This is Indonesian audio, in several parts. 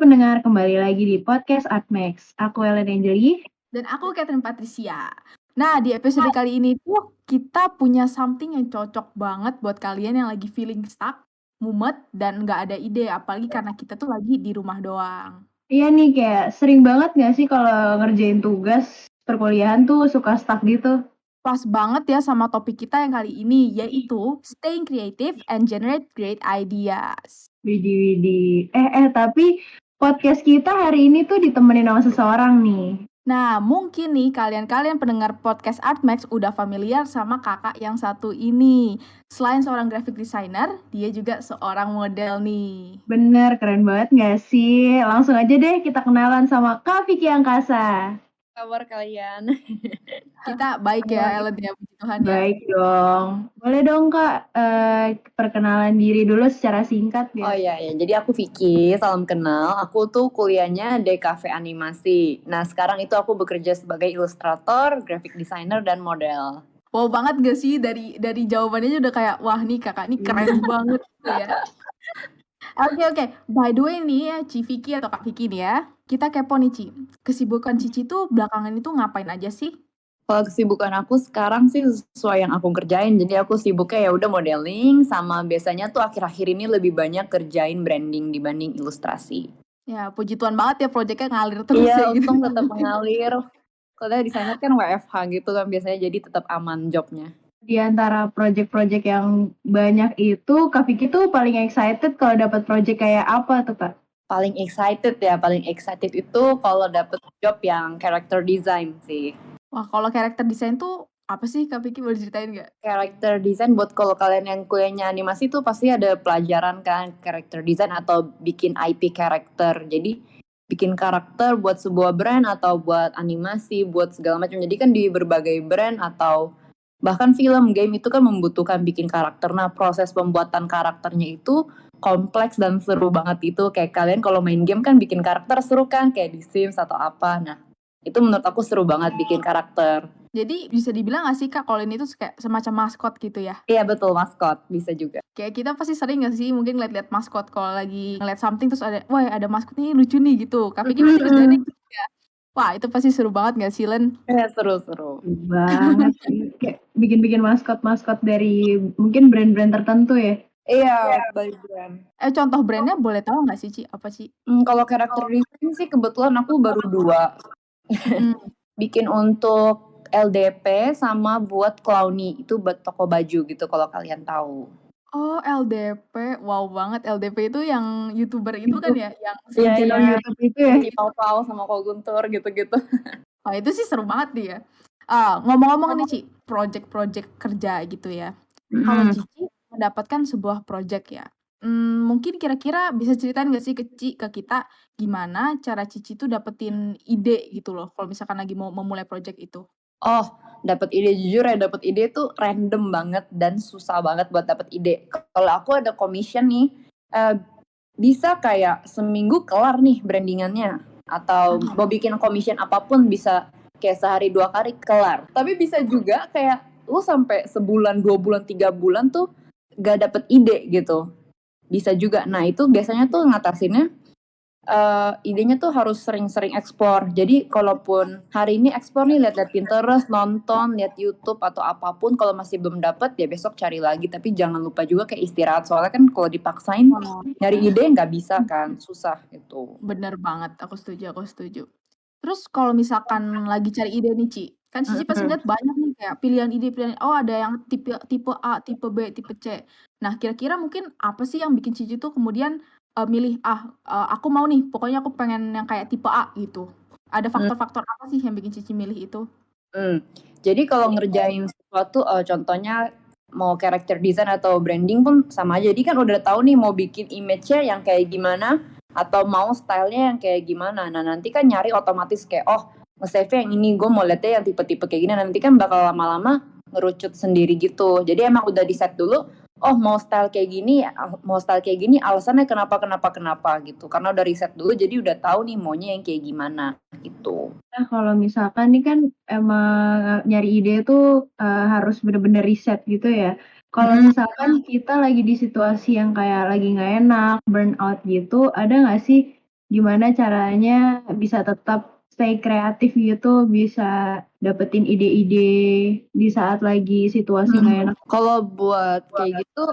pendengar, kembali lagi di podcast Artmax. Aku Ellen Angeli. Dan aku Catherine Patricia. Nah, di episode kali ini tuh kita punya something yang cocok banget buat kalian yang lagi feeling stuck, mumet, dan nggak ada ide. Apalagi karena kita tuh lagi di rumah doang. Iya nih, kayak sering banget gak sih kalau ngerjain tugas perkuliahan tuh suka stuck gitu? Pas banget ya sama topik kita yang kali ini, yaitu staying creative and generate great ideas. Widih. Tapi podcast kita hari ini tuh ditemenin sama seseorang nih. Nah, mungkin nih kalian pendengar podcast Artmax udah familiar sama kakak yang satu ini. Selain seorang graphic designer, dia juga seorang model nih. Bener, keren banget gak sih? Langsung aja deh kita kenalan sama Kak Vicky Angkasa. Kabar kalian? Kita baik ya, Ellen ya, puji Tuhan ya. Baik dong. Boleh dong Kak, perkenalan diri dulu secara singkat ya. Oh iya, jadi aku Vicky, salam kenal. Aku tuh kuliahnya di Cafe Animasi. Nah sekarang itu aku bekerja sebagai ilustrator, graphic designer, dan model. Wow banget gak sih, dari jawabannya udah kayak, wah nih kakak nih keren banget gitu ya. Oke. By the way nih ya, Ci Vicky atau Kak Vicky nih ya, kita kepo nih Ci. Kesibukan Cici tuh belakangan itu ngapain aja sih? Kalau kesibukan aku sekarang sih sesuai yang aku kerjain. Jadi aku sibuknya ya udah modeling, sama biasanya tuh akhir-akhir ini lebih banyak kerjain branding dibanding ilustrasi. Ya puji Tuhan banget ya, proyeknya ngalir terus Iya, ya gitu. untung tetap mengalir. Kalau desainer kan WFH gitu kan biasanya, jadi tetap aman jobnya. Di antara project-project yang banyak itu, Kak Vicky tuh paling excited kalau dapat project kayak apa tuh Kak? Paling excited itu kalau dapet job yang character design sih. Wah, kalau character design tuh apa sih Kak Vicky, boleh ceritain nggak? Character design buat kalau kalian yang kuliahnya animasi tuh pasti ada pelajaran kan character design atau bikin IP karakter. Jadi bikin karakter buat sebuah brand atau buat animasi, buat segala macam. Jadi kan di berbagai brand atau bahkan film, game itu kan membutuhkan bikin karakter. Nah, proses pembuatan karakternya itu kompleks dan seru banget itu. Kayak kalian kalau main game kan bikin karakter seru kan, kayak di Sims atau apa. Nah, itu menurut aku seru banget bikin karakter. Jadi bisa dibilang gak sih Kak, kalau ini tuh kayak semacam maskot gitu ya? Iya betul, maskot bisa juga. Kayak kita pasti sering gak sih mungkin lihat-lihat maskot kalau lagi ngeliat something terus ada, wah ada maskot nih lucu nih gitu. Kak Vicky pasti kerjanya gitu ya. Wah itu pasti seru banget gak sih Len? Iya seru. Banget sih. Kayak bikin maskot-maskot dari mungkin brand-brand tertentu ya. Iya, by brand. Contoh brandnya boleh tahu nggak sih Ci? Apa Ci? Kalau karakter design sih kebetulan aku baru 2. Bikin untuk LDP sama buat Clowny, itu buat toko baju gitu kalau kalian tahu. Oh LDP, wow banget. LDP itu yang YouTuber itu kan ya? Yang channel YouTube itu ya. Si Pau sama Ko Guntur gitu-gitu. Wah itu sih seru banget nih ya. Ngomong-ngomong nih Ci, project-project kerja gitu ya. Kalau Cici mendapatkan sebuah project ya, mungkin kira-kira bisa ceritain gak sih ke kita gimana cara Cici tuh dapetin ide gitu loh, kalau misalkan lagi mau memulai project itu? Oh, dapat ide, jujur ya dapat ide tuh random banget dan susah banget buat dapat ide. Kalau aku ada commission nih, bisa kayak seminggu kelar nih brandingannya, atau mau bikin commission apapun bisa kayak sehari 2 kali kelar. Tapi bisa juga kayak lu sampai sebulan, 2 bulan, 3 bulan tuh gak dapet ide gitu. Bisa juga. Nah itu biasanya tuh ngatasinnya idenya tuh harus sering-sering explore. Jadi kalaupun hari ini explore nih, lihat-lihat Pinterest, nonton, lihat YouTube atau apapun, kalau masih belum dapet ya besok cari lagi. Tapi jangan lupa juga kayak istirahat, soalnya kan kalau dipaksain nyari ide nggak bisa kan, susah gitu. Bener banget, aku setuju. Terus kalau misalkan lagi cari ide nih Ci, kan Cici pasti lihat banyak nih kayak pilihan ide, oh ada yang tipe A, tipe B, tipe C. Nah kira-kira mungkin apa sih yang bikin Cici tuh kemudian milih aku mau nih, pokoknya aku pengen yang kayak tipe A gitu. Ada faktor-faktor apa sih yang bikin Cici milih itu? Jadi kalau ngerjain sesuatu, contohnya mau character design atau branding pun sama aja. Jadi kan udah tahu nih mau bikin image-nya yang kayak gimana atau mau style-nya yang kayak gimana. Nah nanti kan nyari otomatis kayak nge-save yang ini, gue mau lihatnya yang tipe-tipe kayak gini. Nanti kan bakal lama-lama ngerucut sendiri gitu. Jadi emang udah di set dulu, mau style kayak gini, alasannya kenapa gitu. Karena udah riset dulu, jadi udah tahu nih maunya yang kayak gimana gitu. Nah kalau misalkan nih kan emang nyari ide tuh harus bener-bener riset gitu ya. Kalau misalkan kita lagi di situasi yang kayak lagi nggak enak, burn out gitu, ada nggak sih gimana caranya bisa tetap stay kreatif gitu, bisa dapetin ide-ide di saat lagi situasi nggak enak. Kalau buat kayak gitu,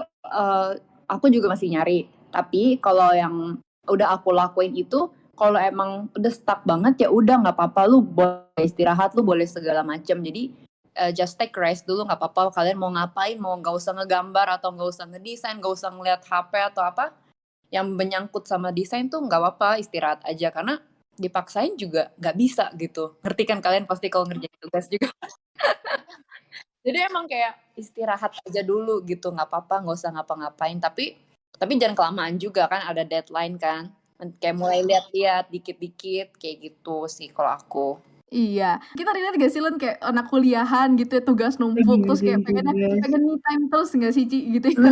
aku juga masih nyari. Tapi kalau yang udah aku lakuin itu, kalau emang udah stuck banget ya udah nggak apa-apa, lu boleh istirahat, lu boleh segala macam. Jadi just take rest dulu nggak apa-apa. Kalian mau ngapain, mau nggak usah ngegambar atau nggak usah ngedesain, nggak usah ngeliat HP atau apa yang menyangkut sama desain tuh nggak apa-apa, istirahat aja karena dipaksain juga nggak bisa gitu. Ngerti kan kalian pasti kalau ngerjain tugas juga. Jadi emang kayak istirahat aja dulu gitu, nggak apa-apa, nggak usah ngapa-ngapain. Tapi jangan kelamaan juga kan, ada deadline kan. Kayak mulai lihat-lihat dikit-dikit kayak gitu sih kalau aku. Iya, kita relate gak sih Len kayak anak kuliahan gitu ya, tugas Lagi numpuk terus kayak ngerjain tugas. pengen me time terus nggak sih Ci gitu ya?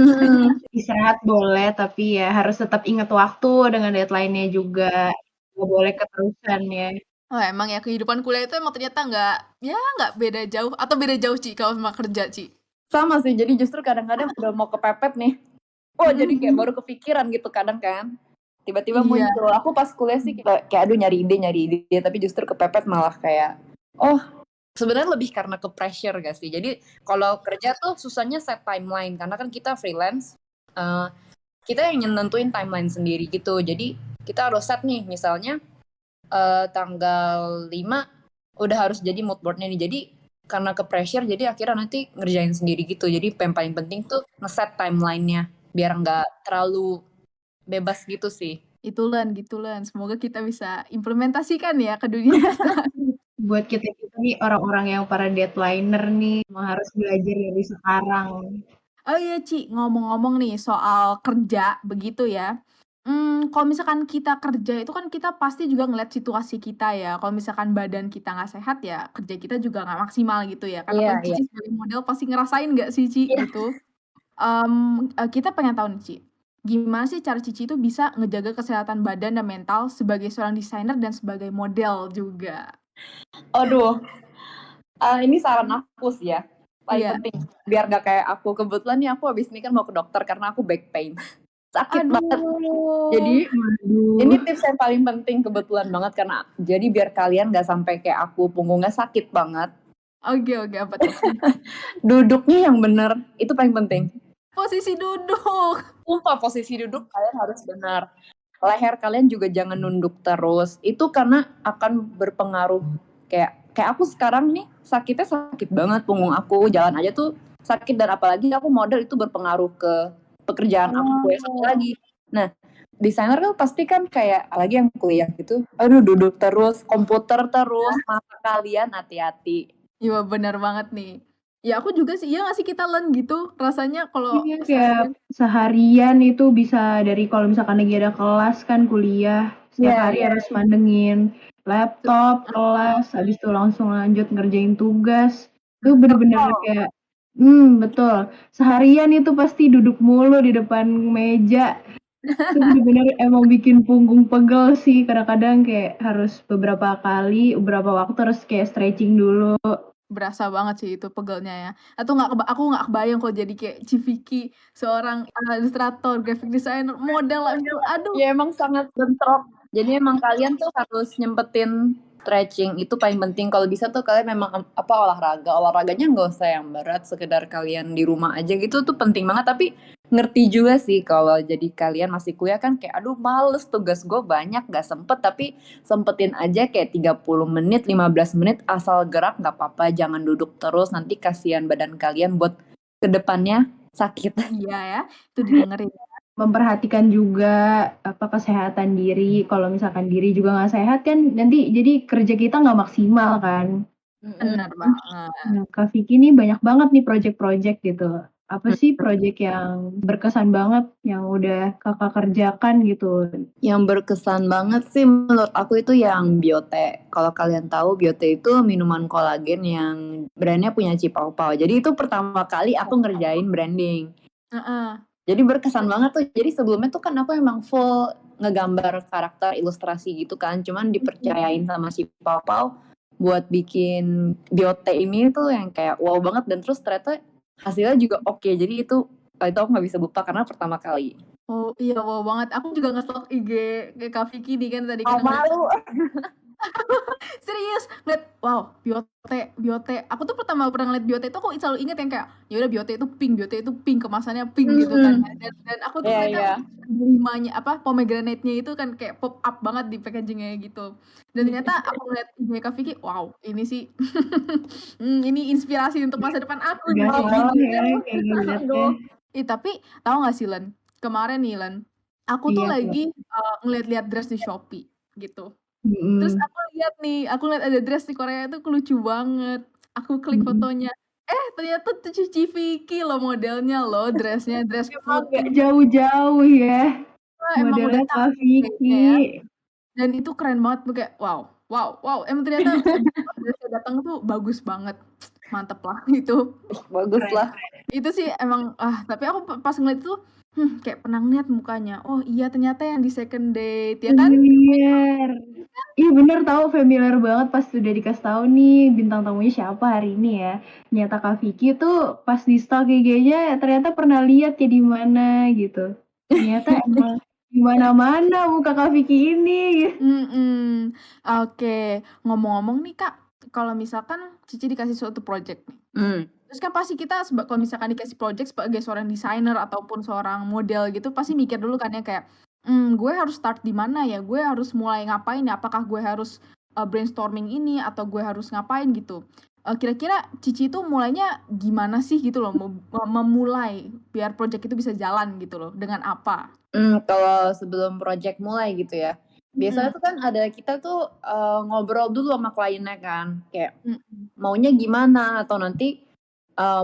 Istirahat boleh, tapi ya harus tetap ingat waktu dengan deadline-nya juga. Nggak boleh keterusan ya. Oh emang ya kehidupan kuliah itu emang ternyata nggak beda jauh atau beda jauh Ci kalau sama kerja Ci. Sama sih, jadi justru kadang-kadang udah mau kepepet nih. Oh jadi kayak baru kepikiran gitu kadang kan. Tiba-tiba Iya. muncul. Aku pas kuliah sih kayak aduh nyari ide, tapi justru kepepet malah kayak, oh sebenarnya lebih karena ke pressure gak sih? Jadi kalau kerja tuh susahnya set timeline karena kan kita freelance, kita yang nentuin timeline sendiri gitu. Jadi kita harus set nih, misalnya tanggal 5 udah harus jadi mood boardnya nih. Jadi karena ke pressure, jadi akhirnya nanti ngerjain sendiri gitu. Jadi yang paling penting tuh ngeset timelinenya biar nggak terlalu bebas gitu sih. Itu Len, gitu Len. Semoga kita bisa implementasikan ya ke dunia. Buat kita nih orang-orang yang para deadliner nih, emang harus belajar dari sekarang. Oh iya Ci, ngomong-ngomong nih soal kerja begitu ya. Kalau misalkan kita kerja itu kan kita pasti juga ngeliat situasi kita ya. Kalau misalkan badan kita nggak sehat ya kerja kita juga nggak maksimal gitu ya. Karena Iya, kan iya. Cici sebagai model pasti ngerasain nggak sih Ci Iya. gitu. Kita pengen tahu nih Ci, gimana sih cara Cici itu bisa ngejaga kesehatan badan dan mental sebagai seorang desainer dan sebagai model juga? Aduh, ini saran aku sih ya. Paling Iya. penting biar gak kayak aku. Kebetulan nih aku habis ini kan mau ke dokter karena aku back pain. Sakit banget. Jadi ini tips yang paling penting kebetulan banget karena jadi biar kalian gak sampai kayak aku punggungnya sakit banget. Oke, apa tuh? Duduknya yang bener itu paling penting. Posisi duduk. Sumpah posisi duduk kalian harus benar. Leher kalian juga jangan nunduk terus. Itu karena akan berpengaruh. Kayak aku sekarang nih sakitnya sakit banget punggung aku. Jalan aja tuh sakit dan apalagi aku model itu berpengaruh ke pekerjaan aku ya satu lagi. Nah, desainer tuh pasti kan kayak lagi yang kuliah gitu. Aduh duduk terus, komputer terus, mata kalian hati-hati. Iya benar banget nih. Ya aku juga sih, iya nggak sih kita Len gitu rasanya kalau Iya, kayak seharian itu bisa dari kalau misalkan lagi ada kelas kan kuliah, setiap hari harus mandengin laptop, kelas, habis itu langsung lanjut ngerjain tugas. Itu bener-bener kayak betul. Seharian itu pasti duduk mulu di depan meja. Itu bener-bener emang bikin punggung pegel sih. Kadang-kadang kayak harus beberapa waktu harus kayak stretching dulu. berasa banget sih itu pegelnya ya. Atau aku nggak kebayang kalau jadi kayak Civiki, seorang ilustrator, graphic designer, model itu. Aduh. Ya emang sangat bentrok. Jadi emang kalian tuh harus nyempetin stretching itu paling penting. Kalau bisa tuh kalian memang olahraganya nggak usah yang berat, sekedar kalian di rumah aja gitu tuh penting banget. Tapi ngerti juga sih kalau jadi kalian masih kuliah kan kayak aduh males tugas gue banyak gak sempet, tapi sempetin aja kayak 30 menit 15 menit asal gerak nggak apa-apa, jangan duduk terus nanti kasihan badan kalian buat kedepannya sakit. Iya ya, itu didengerin. Memperhatikan juga kesehatan diri. Kalau misalkan diri juga nggak sehat kan nanti jadi kerja kita nggak maksimal kan. Benar banget. Nah, Kak Vicky nih banyak banget nih project-project gitu. Apa sih project yang berkesan banget yang udah Kakak kerjakan gitu? Yang berkesan banget sih menurut aku itu yang Biote. Kalau kalian tahu Biote itu minuman kolagen yang brandnya punya Cipau-Pau. Jadi itu pertama kali aku ngerjain branding. Jadi berkesan banget tuh. Jadi sebelumnya tuh kan aku emang full ngegambar karakter ilustrasi gitu kan. Cuman dipercayain sama Cipau-Pau buat bikin Biote ini tuh yang kayak wow banget. Dan terus ternyata hasilnya juga oke. Jadi itu aku gak bisa lupa karena pertama kali. Oh, iya, wow banget. Aku juga nge-stalk IG kayak Kak Vicky nih kan tadi Oh, kita ngeliat malu. serius, ngeliat, wow, Biote Biote. Aku tuh pernah ngeliat Biote itu aku selalu inget yang kayak, ya udah Biote itu pink, kemasannya pink gitu kan. Dan aku tuh Iya, ngeliatnya iya. limanya apa pomegranate-nya itu kan kayak pop up banget di packaging-nya gitu. Dan ternyata aku ngeliat IG Kak Vicky, wow, ini sih ini inspirasi untuk masa depan aku nih kayak Gampang gini. ya kayak ngeliatnya. Aduh. Tapi tahu nggak sih Len, kemarin nih Len, aku tuh Iya, lagi ngeliat-liat dress di Shopee gitu. Terus mhm, aku lihat ada dress di Korea itu lucu banget. Aku klik mhm. fotonya, ternyata tuh Cici Vicky loh modelnya loh, dress Emang nggak putih. jauh-jauh ya, Emang udah modelnya Kak tahu kayaknya Vicky. ya. Dan itu keren banget tuh kayak wow, wow, wow. Emang ternyata dress-nya datang tuh bagus banget. Mantep lah itu. Bagus Keren. lah. Itu sih emang tapi aku pas ngeliat itu kayak pernah ngeliat mukanya. Oh iya ternyata yang di second date ya kan? Familiar. Iya bener tahu familiar banget pas udah dikasih tahu nih bintang tamunya siapa hari ini ya. Ternyata Kak Vicky tuh pas di stalk IG-nya ternyata pernah lihat ya di mana gitu. Ternyata emang di mana-mana muka Kak Vicky ini. Mhm. Oke, ngomong-ngomong nih Kak, kalau misalkan Cici dikasih suatu project nih, terus kan pasti kita kalau misalkan dikasih project sebagai seorang desainer ataupun seorang model gitu pasti mikir dulu kan ya kayak, gue harus start di mana ya? Gue harus mulai ngapain ya? Apakah gue harus, brainstorming ini atau gue harus ngapain gitu? Kira-kira Cici itu mulainya gimana sih gitu loh memulai biar project itu bisa jalan gitu loh, dengan apa? Kalau sebelum project mulai gitu ya, biasanya tuh kan ada kita tuh, ngobrol dulu sama kliennya kan, kayak Mhm. maunya gimana atau nanti,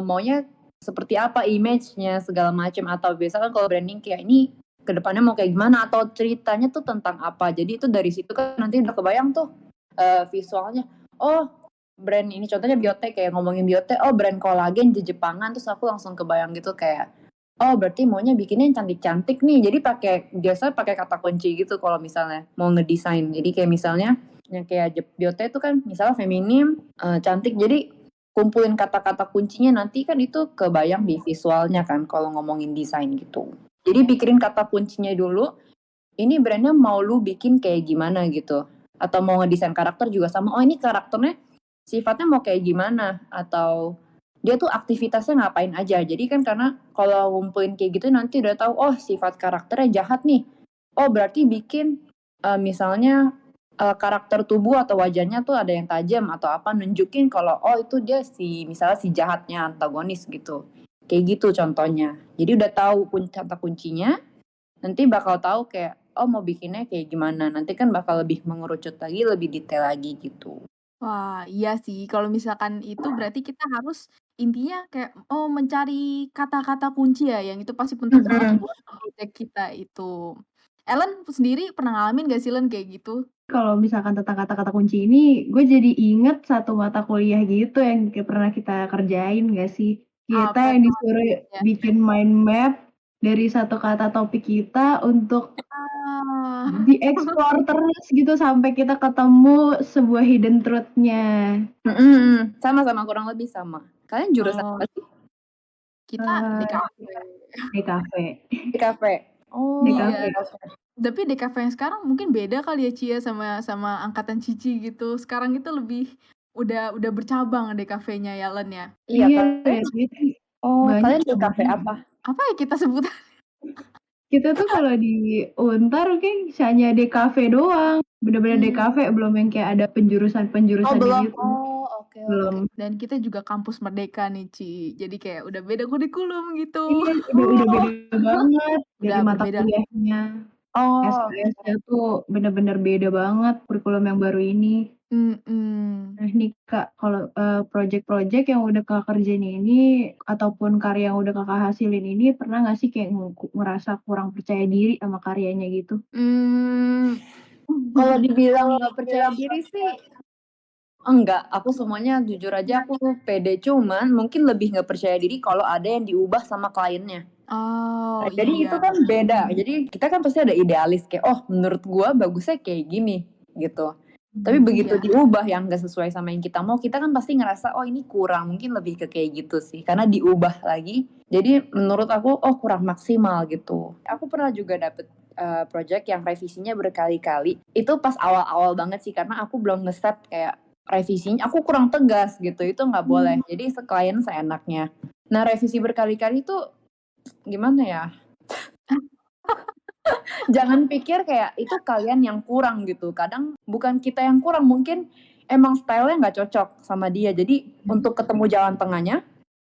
maunya seperti apa image-nya segala macam atau biasa kan kalau branding kayak ini ke depannya mau kayak gimana atau ceritanya tuh tentang apa. Jadi itu dari situ kan nanti udah kebayang tuh, visualnya, oh brand ini contohnya Biote kayak ngomongin Biote, oh brand kolagen di Jepangan, terus aku langsung kebayang gitu kayak, oh berarti maunya bikinnya yang cantik-cantik nih. Jadi biasa pakai kata kunci gitu kalau misalnya mau ngedesain. Jadi kayak misalnya yang kayak Biote itu kan misalnya feminim, cantik. Jadi kumpulin kata-kata kuncinya nanti kan itu kebayang di visualnya kan kalau ngomongin desain gitu. Jadi pikirin kata kuncinya dulu, ini brandnya mau lu bikin kayak gimana gitu. Atau mau ngedesain karakter juga sama, oh ini karakternya sifatnya mau kayak gimana atau dia tuh aktivitasnya ngapain aja. Jadi kan karena kalau ngumpulin kayak gitu nanti udah tahu, oh sifat karakternya jahat nih. Oh berarti bikin misalnya karakter tubuh atau wajahnya tuh ada yang tajam atau apa nunjukin kalau oh itu dia misalnya si jahatnya antagonis gitu. Kayak gitu contohnya. Jadi udah tahu kata kuncinya, nanti bakal tahu kayak oh mau bikinnya kayak gimana. Nanti kan bakal lebih mengerucut lagi, lebih detail lagi gitu. Wah, iya sih. Kalau misalkan itu berarti kita harus intinya kayak, mencari kata-kata kunci ya, yang itu pasti penting banget buat project kita itu. Ellen sendiri pernah ngalamin gak sih Len kayak gitu? Kalau misalkan tentang kata-kata kunci ini, gue jadi inget satu mata kuliah gitu yang pernah kita kerjain gak sih? Kita Apa yang tuh disuruh ya? bikin mind map dari satu kata topik kita untuk Ah, dieksplor terus gitu sampai kita ketemu sebuah hidden truth-nya. Sama-sama kurang lebih sama. Kalian jurusan oh, apa sih? kita di Eee, kafe. DKV. Di kafe. Oh, Iya, DKV. oke. tapi DKV yang sekarang mungkin beda kali ya Cia sama sama angkatan Cici gitu. Sekarang itu lebih udah bercabang DKV-nya ya Len ya. Iya, Iya, kalian jadi banyak kalian di kafe cabangnya. apa? Apa ya kita sebut? Kita tuh kalau di Untar mungkin hanya DKV doang, bener-bener DKV belum yang kayak ada Oh, penjurusan-penjurusannya belum. gitu, Oh, oke, oke. belum. Dan kita juga kampus merdeka nih Ci. Jadi kayak udah beda kurikulum gitu. Iya, udah Oh. beda banget dari Udah mata berbeda. kuliahnya. Oh, SKS-nya tuh bener-bener beda banget kurikulum yang baru ini. Mhm. Nah nih Kak, kalau, project-project yang udah Kakak kerjain ini ataupun karya yang udah Kakak hasilin ini pernah nggak sih kayak ngerasa kurang percaya diri sama karyanya gitu? kalau dibilang nggak percaya diri sih enggak, aku semuanya jujur aja aku pede, cuman mungkin lebih nggak percaya diri kalau ada yang diubah sama kliennya. Oh, Jadi itu iya. kan beda, jadi kita kan pasti ada idealis kayak, "Oh menurut gua bagusnya kayak gini," gitu. Tapi begitu Iya. diubah yang nggak sesuai sama yang kita mau, kita kan pasti ngerasa oh ini kurang, mungkin lebih ke kayak gitu sih. Karena diubah lagi, jadi menurut aku oh kurang maksimal gitu. Aku pernah juga dapet project yang revisinya berkali-kali. Itu pas awal-awal banget sih, karena aku belum ngeset kayak revisinya, aku kurang tegas gitu, itu nggak boleh. Jadi klien seenaknya. Nah revisi berkali-kali itu gimana ya? Jangan pikir kayak itu kalian yang kurang gitu. Kadang bukan kita yang kurang, mungkin emang stylenya nggak cocok sama dia. Jadi untuk ketemu jalan tengahnya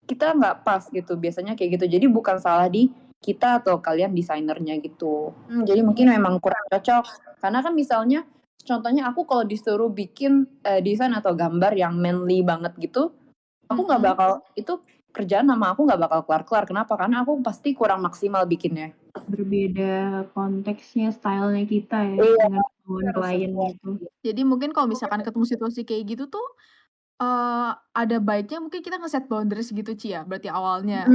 kita nggak pas gitu. Biasanya kayak gitu. Jadi bukan salah di kita atau kalian desainernya gitu. Jadi mungkin memang kurang cocok. Karena kan misalnya contohnya aku kalau disuruh bikin desain atau gambar yang manly banget gitu, aku nggak bakal, itu kerjaan sama aku nggak bakal kelar-kelar. Kenapa? Karena aku pasti kurang maksimal bikinnya. Berbeda konteksnya, stylenya kita ya Iya, dengan kemauan harus klien sesuai. gitu. Jadi mungkin kalau misalkan ketemu situasi kayak gitu tuh, ada baiknya mungkin kita nge-set boundaries gitu Ci ya, berarti awalnya?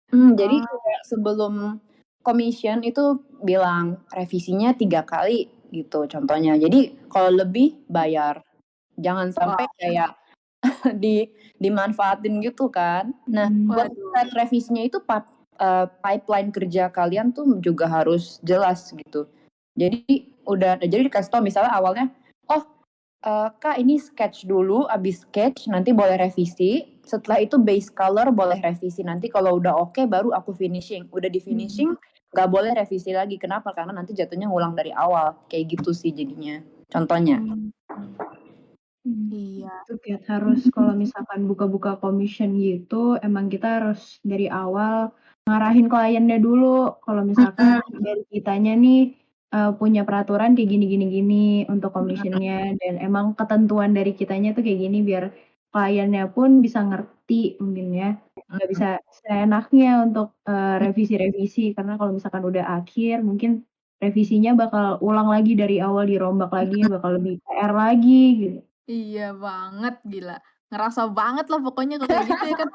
Jadi Oh. kayak sebelum commission itu bilang revisinya 3 kali gitu contohnya. Jadi kalau lebih bayar. Jangan sampai Wah. kayak dimanfaatin gitu kan. Nah, buat Waduh. set revisinya itu pipeline kerja kalian tuh juga harus jelas gitu. Jadi jadi dikasih tau misalnya awalnya, oh Kak ini sketch dulu, abis sketch nanti boleh revisi, setelah itu base color boleh revisi, nanti kalau udah oke baru aku finishing, udah di finishing nggak boleh revisi lagi, kenapa? Karena nanti jatuhnya ngulang dari awal, kayak gitu sih jadinya, contohnya. Iya. Itu kayak harus kalau misalkan buka-buka commission gitu, emang kita harus dari awal ngarahin kliennya dulu. Kalau misalkan dari kitanya nih punya peraturan kayak gini untuk commissionnya, dan emang ketentuan dari kitanya tuh kayak gini biar kliennya pun bisa ngerti mungkin ya. Nggak bisa seenaknya untuk revisi-revisi, karena kalau misalkan udah akhir mungkin revisinya bakal ulang lagi dari awal, dirombak lagi, bakal lebih PR lagi gitu. Iya banget, gila. Ngerasa banget lah pokoknya kalau kayak gitu ya kan.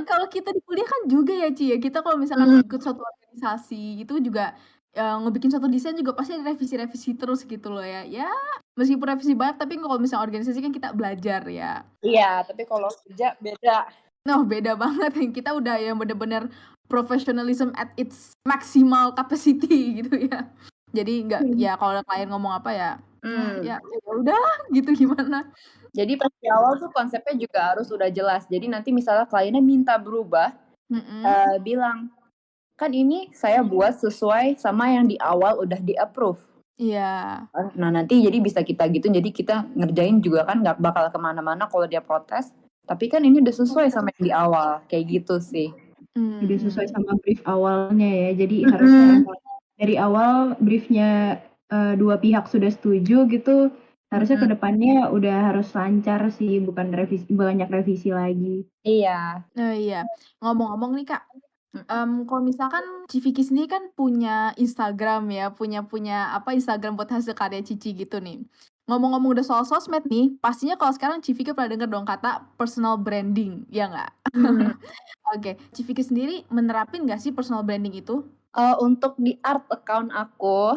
Kalau kita di kuliah kan juga ya Ci ya, kita kalau misalkan ikut suatu organisasi itu juga, ngebikin suatu desain juga pasti ada revisi-revisi terus gitu loh ya. Ya meskipun revisi banyak tapi kalau misalnya organisasi kan kita belajar ya. Iya, tapi kalau kerja beda. Nah beda banget nih, kita udah yang bener-bener professionalism at its maximal capacity gitu ya. Jadi nggak ya kalau klien ngomong apa ya, ya udah gitu gimana. Jadi pas di awal tuh konsepnya juga harus udah jelas. Jadi nanti misalnya kliennya minta berubah, bilang, kan ini saya buat sesuai sama yang di awal udah di-approve. Iya. Nah nanti jadi bisa kita gitu, jadi kita ngerjain juga kan nggak bakal kemana-mana kalau dia protes. Tapi kan ini udah sesuai sama yang di awal, kayak gitu sih. Udah sesuai sama brief awalnya ya. Jadi harusnya dari awal briefnya dua pihak sudah setuju gitu, harusnya ke depannya udah harus lancar sih, bukan banyak revisi lagi. Iya. Oh iya. Ngomong-ngomong nih Kak, kalau misalkan Civiki sendiri kan punya Instagram ya, punya apa, Instagram buat hasil karya Cici gitu nih. Ngomong-ngomong udah soal sosmed nih, pastinya kalau sekarang Civiki pernah denger dong kata personal branding, ya nggak? Oke, Civiki sendiri menerapin nggak sih personal branding itu? Untuk di art account aku,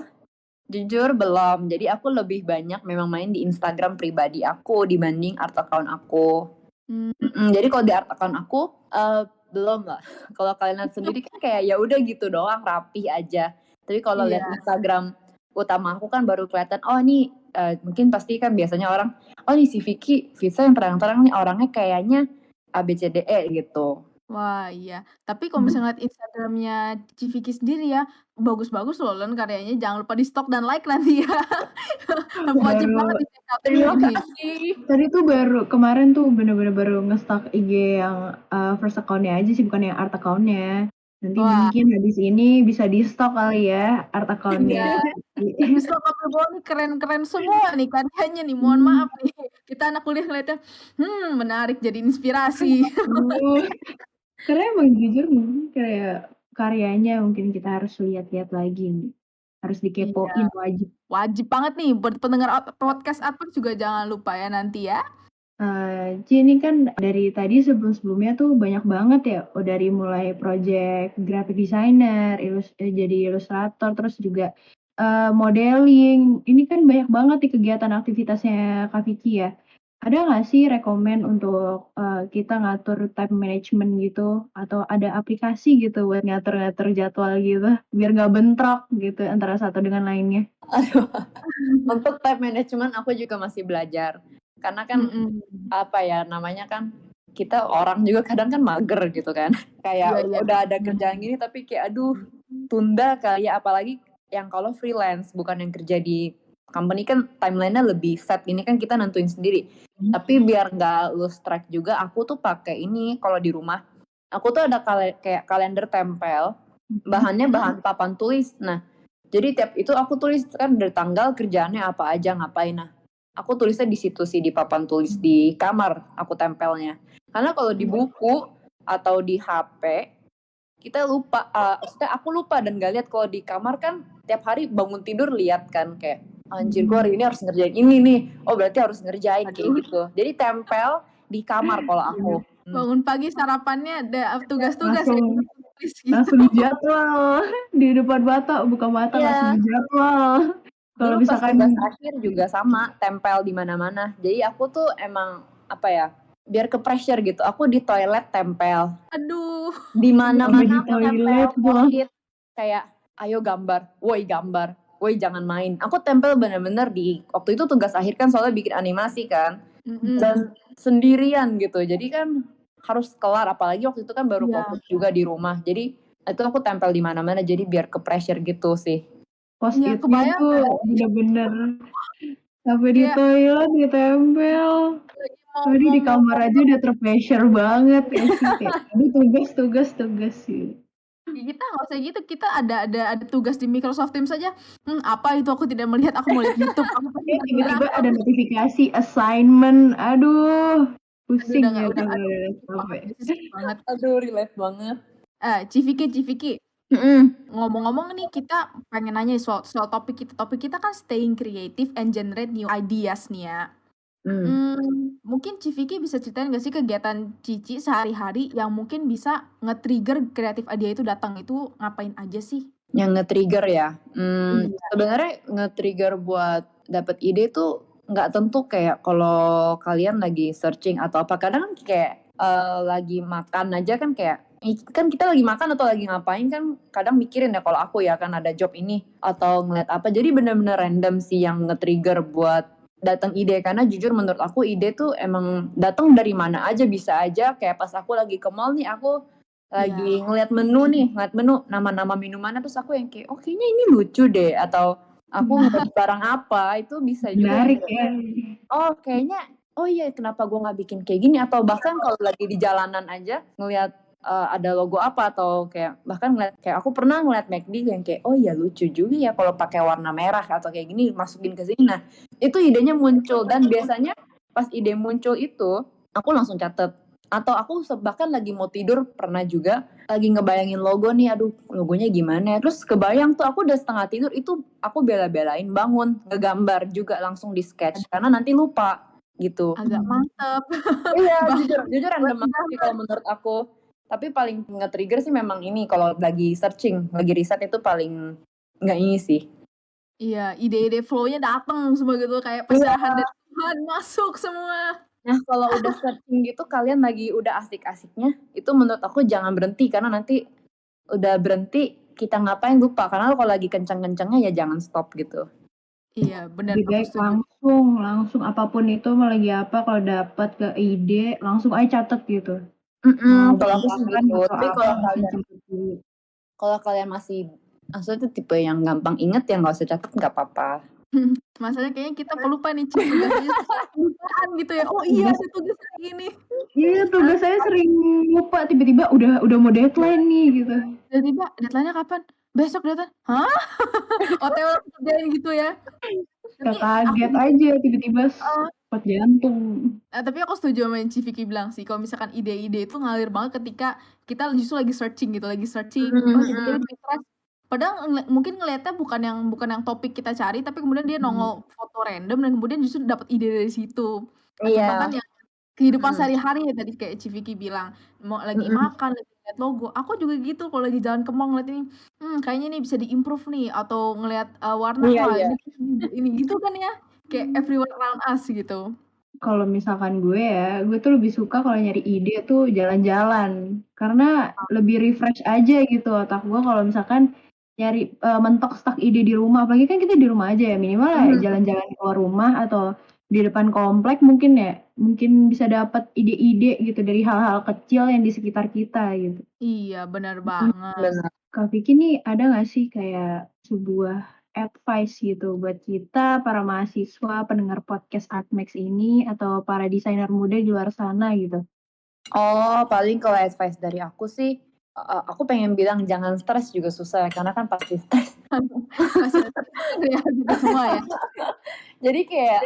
jujur belum. Jadi aku lebih banyak memang main di Instagram pribadi aku dibanding art account aku. Jadi kalau di art account aku belum lah. Kalau kalian lihat sendiri kan kayak ya udah gitu doang, rapih aja. Tapi kalau lihat Iya. Instagram utama aku kan baru kelihatan, oh nih mungkin pasti kan biasanya orang, oh nih si Vicky, Visa yang terang-terang nih orangnya kayaknya ABCDE gitu. Wah iya, tapi kalau misalnya lihat Instagram-nya Civiki sendiri ya, bagus-bagus loh Len karyanya, jangan lupa di-stok dan like nanti ya. Wajib banget di-check-out Terima ini. kasih. Tadi tuh kemarin tuh bener-bener baru nge-stalk IG yang first account-nya aja sih, bukan yang art account-nya. Nanti Wah. mungkin habis ini bisa di-stok kali ya art account-nya. Di-stok apa bawah nih keren-keren semua nih karyanya nih, mohon maaf nih. Kita anak kuliah ngeliatnya, menarik jadi inspirasi. Karena emang jujur mungkin kayak karyanya mungkin kita harus lihat-lihat lagi nih. Harus dikepoin, wajib. Wajib banget nih buat pendengar podcast Artwork juga jangan lupa ya nanti ya. Ci ini kan dari tadi sebelum-sebelumnya tuh banyak banget ya, dari mulai project graphic designer, jadi ilustrator, terus juga modeling. Ini kan banyak banget nih kegiatan aktivitasnya Kak Vicky ya. Ada nggak sih rekomen untuk, kita ngatur time management gitu? Atau ada aplikasi gitu buat ngatur-ngatur jadwal gitu, biar nggak bentrok gitu antara satu dengan lainnya? Aduh, untuk time management aku juga masih belajar. Karena kan apa ya namanya kan kita orang juga kadang kan mager gitu kan. Kayak Iya, udah ada kerjaan gini tapi kayak aduh tunda kali ya, apalagi yang kalau freelance bukan yang kerja di company kan timeline-nya lebih set, ini kan kita nentuin sendiri. Tapi biar nggak lose track juga aku tuh pakai ini kalau di rumah. Aku tuh ada kayak kalender tempel, bahannya bahan papan tulis. Nah, jadi tiap itu aku tulis kan dari tanggal kerjaannya apa aja ngapain. Nah, aku tulisnya di situ sih di papan tulis di kamar aku tempelnya. Karena kalau di buku atau di HP kita lupa, maksudnya aku lupa dan gak lihat. Kalau di kamar kan tiap hari bangun tidur lihat kan kayak anjir gue hari ini harus ngerjain ini nih, oh berarti harus ngerjain kayak gitu. Jadi tempel di kamar kalau aku. Bangun pagi sarapannya ada tugas-tugas ya, Langsung tulis gitu. langsung dijadwal di depan mata, buka mata Iya. langsung dijadwal. Kalau Dulu pas misalkan tugas akhir juga sama, tempel di mana-mana. Jadi aku tuh emang apa ya, biar ke pressure gitu. Aku di toilet tempel. Aduh. Di mana-mana Sampai di aku tempel toilet doang. post-it kayak ayo gambar, woi jangan main. Aku tempel bener-bener di waktu itu tugas akhir kan soalnya bikin animasi kan. Dan sendirian gitu. Jadi kan harus kelar, apalagi waktu itu kan baru Iya. COVID juga di rumah. Jadi itu aku tempel di mana-mana jadi biar ke pressure gitu sih. Post-itnya kebayang tuh nggak? bener-bener sampai di Kayak toilet ditempel. Tadi di kamar aja udah ter-pressure banget ya sih, kayak aduh tugas sih. Kita nggak usah gitu, kita ada tugas di Microsoft Teams saja, apa itu aku tidak melihat, aku mau lihat YouTube. Aku pasti Tiba-tiba ada notifikasi assignment, aduh pusing udah gitu banget. Aduh relate banget. Civiki. Ngomong-ngomong nih, kita pengen nanya soal topik kita. Topik kita kan staying creative and generate new ideas nih ya. Mungkin Civiki bisa ceritain gak sih kegiatan Cici sehari-hari yang mungkin bisa nge-trigger kreatif idea itu datang, itu ngapain aja sih? Yang nge-trigger ya? Sebenarnya nge-trigger buat dapet ide tuh nggak tentu kayak kalau kalian lagi searching atau apa. Kadang kayak lagi makan aja kan kayak kan kita lagi makan atau lagi ngapain kan kadang mikirin ya, kalau aku ya kan ada job ini atau ngeliat apa. Jadi bener-bener random sih yang nge-trigger buat datang ide, karena jujur menurut aku ide tuh emang datang dari mana aja, bisa aja kayak pas aku lagi ke mall nih, aku lagi ngeliat menu, nama-nama minumannya, terus aku yang kayak oh kayaknya ini lucu deh, atau aku ngeliat barang apa itu bisa juga menarik ya. Oh kayaknya oh iya kenapa gue nggak bikin kayak gini, atau bahkan kalau lagi di jalanan aja ngeliat ada logo apa, atau kayak bahkan ngeliat kayak aku pernah ngeliat McD yang kayak oh iya lucu juga ya kalau pakai warna merah atau kayak gini masukin ke sini. Nah itu idenya muncul, dan biasanya pas ide muncul itu aku langsung catet, atau aku bahkan lagi mau tidur pernah juga lagi ngebayangin logo nih, aduh logonya gimana ya, terus kebayang tuh aku udah setengah tidur itu aku bela-belain bangun ngegambar juga langsung di sketch karena nanti lupa gitu. Agak mantep. Iya jujur random banget sih kalau menurut aku. Tapi paling nge-trigger sih memang ini kalau lagi searching, lagi riset itu paling nggak ini sih. Iya, ide-ide flow-nya datang semua gitu kayak pencerahan dari Tuhan masuk semua. Nah kalau udah searching gitu kalian lagi udah asik-asiknya, itu menurut aku jangan berhenti, karena nanti udah berhenti kita ngapain lupa, karena kalau lagi kenceng-kencengnya ya jangan stop gitu. Iya benar, Lebih baik langsung apapun itu mau lagi apa, kalau dapat ke ide langsung aja catet gitu. Kalau aku sih gitu. Tapi kalau kalian masih maksudnya tipe yang gampang inget ya nggak usah catat, nggak apa-apa. Masalahnya kayaknya kita pelupa nih tugasnya gitu ya. Oh iya ada tugas kayak gini. Iya tugas saya sering lupa, tiba-tiba udah mau deadline nih gitu. Tiba-tiba deadline-nya kapan? Besok deadline. Hah? OTW kerjain gitu ya. Kaget aja tiba-tiba spot jantung. Tapi aku setuju sama yang Civiki bilang sih, kalau misalkan ide-ide itu ngalir banget ketika kita justru lagi searching gitu, tiba-tiba Pinterest. Padahal mungkin ngelihatnya bukan yang topik kita cari, tapi kemudian dia nongol foto random dan kemudian justru dapat ide dari situ. Atau bahkan yang kehidupan sehari-hari ya tadi kayak Civiki bilang, mau lagi makan, lagi lihat logo. Aku juga gitu kalau lagi jalan ke mall ngeliat ini, kayaknya ini bisa di-improve nih, atau ngelihat warna, Iya, wah iya. ini gitu kan ya. Kayak everyone around us gitu. Kalau misalkan gue ya, gue tuh lebih suka kalau nyari ide tuh jalan-jalan. Karena lebih refresh aja gitu otak gue kalau misalkan nyari mentok stuck ide di rumah. Apalagi kan kita di rumah aja ya, minimal lah jalan-jalan keluar rumah atau di depan komplek mungkin ya, mungkin bisa dapat ide-ide gitu dari hal-hal kecil yang di sekitar kita gitu. Iya, benar banget. Benar. Kak Vicky nih ada nggak sih kayak sebuah advice gitu buat kita para mahasiswa pendengar podcast Artmax ini atau para desainer muda di luar sana gitu? Oh, paling kalau advice dari aku sih, aku pengen bilang jangan stres juga susah karena kan pasti stres. Masih ya gitu semua ya. Jadi kayak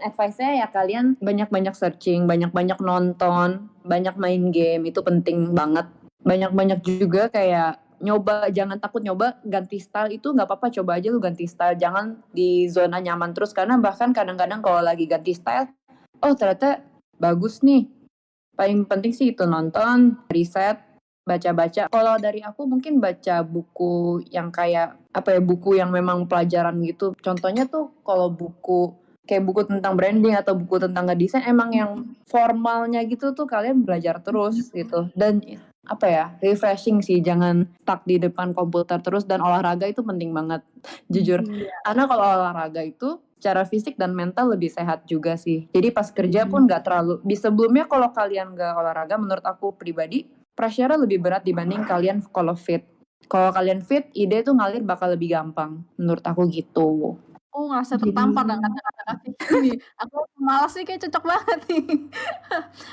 advice-nya ya kalian banyak-banyak searching, banyak-banyak nonton, banyak main game, itu penting banget. Banyak-banyak juga kayak nyoba, jangan takut nyoba ganti style, itu nggak apa-apa, coba aja lu ganti style, jangan di zona nyaman terus, karena bahkan kadang-kadang kalau lagi ganti style, oh ternyata bagus nih. Paling penting sih itu nonton, riset, baca-baca. Kalau dari aku mungkin baca buku yang kayak buku yang memang pelajaran gitu. Contohnya tuh kalau buku kayak buku tentang branding atau buku tentang ngedesain, emang yang formalnya gitu tuh kalian belajar terus gitu. Dan refreshing sih, jangan stuck di depan komputer terus, dan olahraga itu penting banget jujur. Karena kalau olahraga itu secara fisik dan mental lebih sehat juga sih. Jadi pas kerja pun nggak terlalu, sebelumnya kalau kalian nggak olahraga, menurut aku pribadi pressure-nya lebih berat dibanding kalian kalau fit. Kalau kalian fit, ide tuh ngalir bakal lebih gampang, menurut aku gitu. Aku ngerasa tertampar dengan kata-kata Kak Vicky nih. Aku malas nih, kayak cocok banget nih.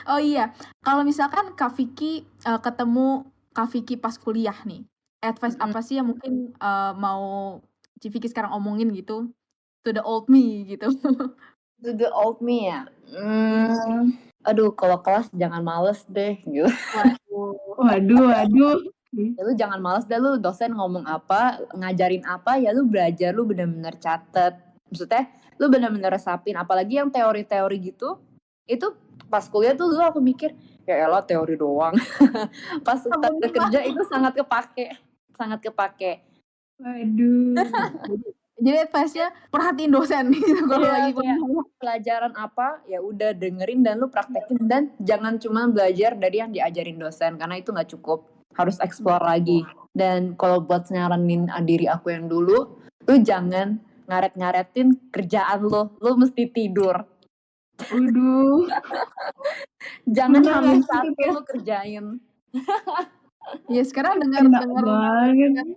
Oh iya, kalau misalkan Kak Vicky ketemu Kak Vicky pas kuliah nih, advice apa sih yang mungkin mau Ci Vicky sekarang omongin gitu to the old me gitu? To the old me ya. Aduh, kalau kelas jangan males deh gitu. Waduh. Ya lu jangan males deh, lu dosen ngomong apa, ngajarin apa, ya lu belajar, lu bener-bener catet. Maksudnya lu bener-bener resapin, apalagi yang teori-teori gitu. Itu pas kuliah tuh dulu aku mikir, ya elah teori doang. Pas start kerja itu sangat kepake. Waduh. Jadi advice-nya perhatiin dosen gitu kalau lagi kayak pelajaran apa ya udah dengerin dan lu praktekin, dan jangan cuma belajar dari yang diajarin dosen karena itu nggak cukup, harus explore lagi. Dan kalau buat nyaranin diri aku yang dulu, lu jangan ngaret-ngaretin kerjaan lu mesti tidur. Waduh. Jangan Bener hamil nggak sih, satu ya? lu kerjain. Ya sekarang Kena dengar banget.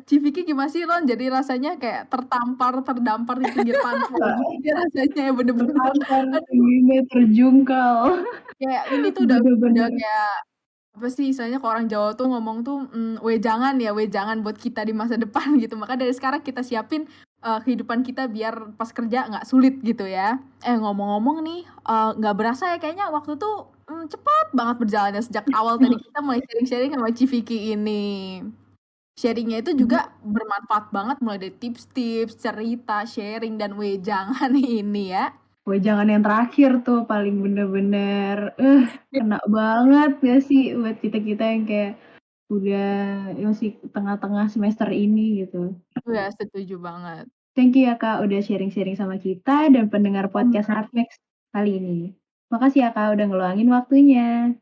Ci Vicky gimana sih, Ron? Jadi rasanya kayak terdampar di pinggir pantai gitu rasanya, bener-bener. Terdampar, tingginya terjungkal. Kayak ini tuh udah Bener-bener. kayak apa sih istilahnya, kalau orang Jawa tuh ngomong tuh wejangan buat kita di masa depan gitu. Maka dari sekarang kita siapin kehidupan kita biar pas kerja nggak sulit gitu ya. Ngomong-ngomong nih, nggak berasa ya kayaknya waktu tuh cepat banget berjalannya sejak awal tadi kita mulai sharing-sharing sama Ci Vicky ini. Sharingnya itu juga bermanfaat banget, mulai dari tips-tips, cerita, sharing, dan wejangan ini ya. Wejangan yang terakhir tuh paling bener-bener kena banget gak sih buat kita-kita yang kayak udah masih tengah-tengah semester ini gitu. Ya, setuju banget. Thank you ya Kak udah sharing-sharing sama kita dan pendengar podcast Artmax kali ini. Makasih ya Kak udah ngeluangin waktunya.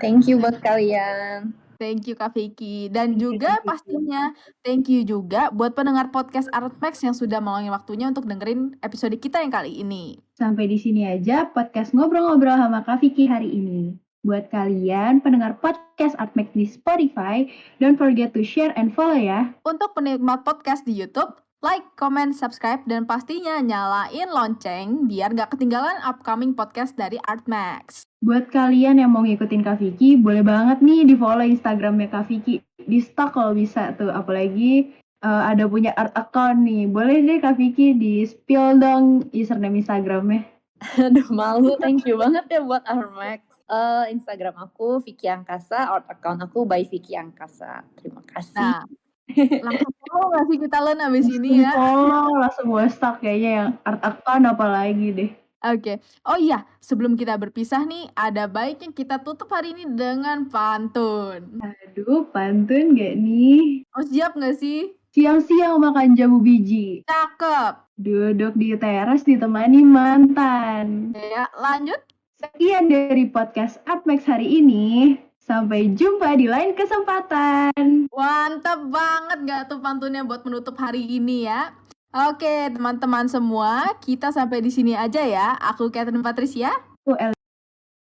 Thank you buat kalian. Thank you Kak Vicky. Dan juga pastinya thank you juga buat pendengar podcast Artmax yang sudah meluangin waktunya untuk dengerin episode kita yang kali ini. Sampai di sini aja podcast ngobrol-ngobrol sama Kak Vicky hari ini. Buat kalian pendengar podcast Artmax di Spotify, don't forget to share and follow ya. Untuk penikmat podcast di YouTube, like, comment, subscribe, dan pastinya nyalain lonceng biar gak ketinggalan upcoming podcast dari Artmax. Buat kalian yang mau ngikutin Kak Vicky, boleh banget nih di follow Instagramnya Kak Vicky. Di stalk kalau bisa tuh, apalagi ada punya art account nih. Boleh deh Kak Vicky di spill dong username Instagramnya. Aduh malu, thank you banget ya buat Artmax. Instagram aku Vicky Angkasa, art account aku by Vicky Angkasa. Terima kasih. Nah, langsung follow gak sih kita abis ini ya? Langsung buat stalk kayaknya yang art account apalagi deh. Oke. Oh iya, sebelum kita berpisah nih, ada baiknya kita tutup hari ini dengan pantun. Aduh, pantun gak nih? Oh, siap nggak sih? Siang-siang makan jamu biji, Cakep. duduk di teras ditemani mantan. Ya, lanjut. Sekian dari podcast Upmax hari ini. Sampai jumpa di lain kesempatan. Mantap banget gak tuh pantunnya buat menutup hari ini ya. Oke, teman-teman semua, kita sampai di sini aja ya. Aku Catherine Patricia. Aku